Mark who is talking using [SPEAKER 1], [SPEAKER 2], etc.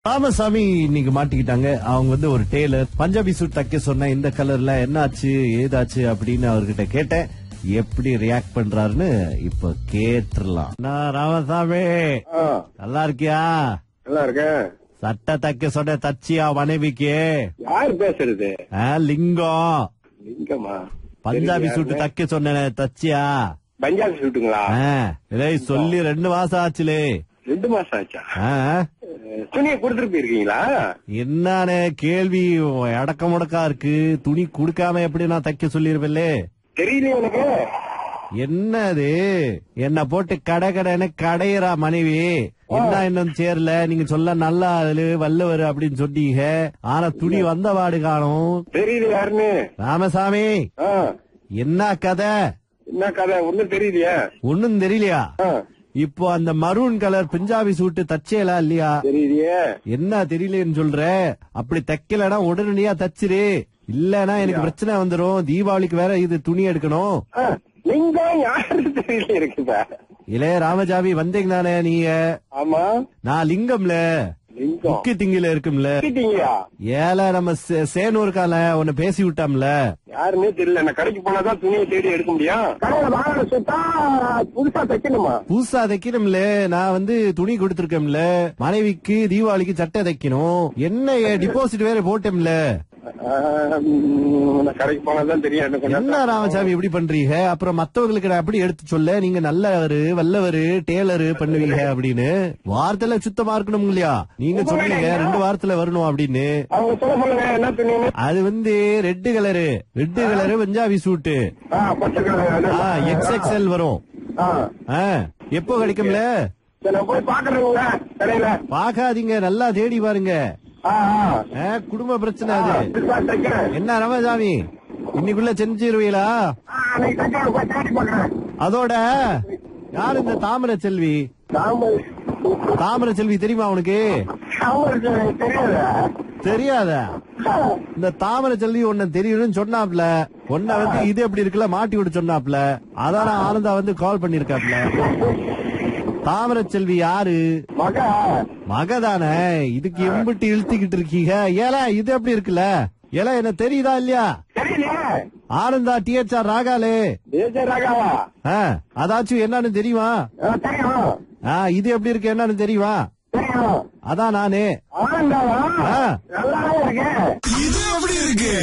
[SPEAKER 1] ராமசாமி இன்னைக்கு மாட்டிக்கிட்டாங்க. அவங்க ஒரு டெய்லர். பஞ்சாபி சூட் தைக்க சொன்ன இந்த கலர்ல என்னாச்சு ஏதாச்சு அப்படின்னு அவர்கிட்ட கேட்டேன். எப்படி ரியாக்ட் பண்றாருன்னு இப்ப கேட்டுலாம். ராமசாமி நல்லா இருக்கியா?
[SPEAKER 2] நல்லா இருக்கேன்.
[SPEAKER 1] சட்டை தைக்க சொன்ன தச்சியா மனைவிக்கு?
[SPEAKER 2] யார் பேசுறது?
[SPEAKER 1] லிங்கம்.
[SPEAKER 2] லிங்கமா?
[SPEAKER 1] பஞ்சாபி சூட் தைக்க சொன்ன தச்சியா?
[SPEAKER 2] பஞ்சாபி சூட்டுங்களா?
[SPEAKER 1] சொல்லி 2 மாசம் ஆச்சுலே.
[SPEAKER 2] 2 மாசம் ஆச்சா? துணியை கொடுத்துட்டு போயிருக்கீங்களா?
[SPEAKER 1] என்னன்னு கேள்வி அடக்க முடக்கா இருக்கு. துணி குடுக்காம எப்படி நான் தைக்க சொல்லிருப்பேன்லே?
[SPEAKER 2] தெரியல எனக்கு.
[SPEAKER 1] என்னது என்ன போட்டு கடைன்னு கடையிறா மனைவி. என்ன இன்னும் சேரல. நீங்க சொல்ல நல்லா வல்லவர் அப்படின்னு சொன்னீங்க. ஆனா துணி வந்த வாடு காணும்.
[SPEAKER 2] தெரியல யாருன்னு.
[SPEAKER 1] ராமசாமி என்ன கதை?
[SPEAKER 2] என்ன கதை? ஒண்ணும் தெரியலையா?
[SPEAKER 1] ஒண்ணும் தெரியலையா? இப்போ அந்த மரூன் கலர் பஞ்சாபி சூட்டு தச்சேலா இல்லையா?
[SPEAKER 2] தெரியலையே.
[SPEAKER 1] என்ன தெரியலன்னு சொல்ற? அப்படி தைக்கலனா உடனடியா தச்சிரு. இல்லனா எனக்கு பிரச்சனை வந்துரும். தீபாவளிக்கு வேற இது துணி எடுக்கணும்.
[SPEAKER 2] நீங்க யாரு தெரியல இருக்குதா?
[SPEAKER 1] இல்ல ராமசாமி வந்தீங்க தானே நீங்க?
[SPEAKER 2] ஆமா.
[SPEAKER 1] நான் லிங்கம்ல முக்கி திங்கில இருக்கும்ல. ஏல நம்ம சேனூர் கால உன்ன பேசி விட்டாம்ல.
[SPEAKER 2] யாருன்னே தெரியல. நான் கடைக்கு போனாதான் துணியை தேடி எடுக்க முடியும். புதுசா தைக்கணுமா?
[SPEAKER 1] புதுசா தைக்கணும்ல. நான் துணி கொடுத்திருக்கேன்ல. மனைவிக்கு தீபாவளிக்கு சட்டை தைக்கணும். என்ன டிபாசிட் வேற போட்டோம்ல.
[SPEAKER 2] கடைக்கு போனாதான் தெரியும்.
[SPEAKER 1] என்ன ராமசாமி இப்படி பண்றீங்க? அப்புறம் மத்தவங்களுக்கு அப்படி எடுத்து சொல்ல நீங்க நல்லவரு வல்லவரு டெய்லரு பண்ணுவீங்க அப்படின்னு. வார்த்தையில சுத்தமா இருக்கணும் இல்லையா? நீங்க சொன்னீங்க 2 வாரத்துல வரணும் அப்படின்னு. அது ரெட் கலரு பஞ்சாபி சூட்டு XXL வரும். எப்போ கிடைக்கும்ல? பாக்காதீங்க, நல்லா தேடி பாருங்க. குடும்ப பிரச்சனை அது. என்ன ராமசாமி இன்னைக்குள்ள செஞ்சிருவீங்களா? அதோட யாரு இந்த தாமரை செல்வி? தாமரை செல்வி தெரியுமா உனக்கு? தெரியாதா? இந்த தாமரை செல்வி ஒன்னு தெரியும்னு சொன்னாப்ல. ஒன்ன இது எப்படி இருக்குல்ல மாட்டி விட்டு சொன்னாப்ல. அதான் ஆனந்தா கால் பண்ணிருக்காப்ல. தாமரை செல்வி யாரு? மகதானே. இதுக்கு எம்பிட்டு இழுத்திக்கிட்டு இருக்கீங்க? ஏல இது எப்படி இருக்குல்ல? ஏல என்ன தெரியுதா இல்லையா? ஆனந்தா THR ராகாலே. அதாச்சும் என்னன்னு தெரியுமா? இது எப்படி இருக்கு என்னன்னு தெரியுமா? அதான் நானே.
[SPEAKER 3] இது எப்படி இருக்கு?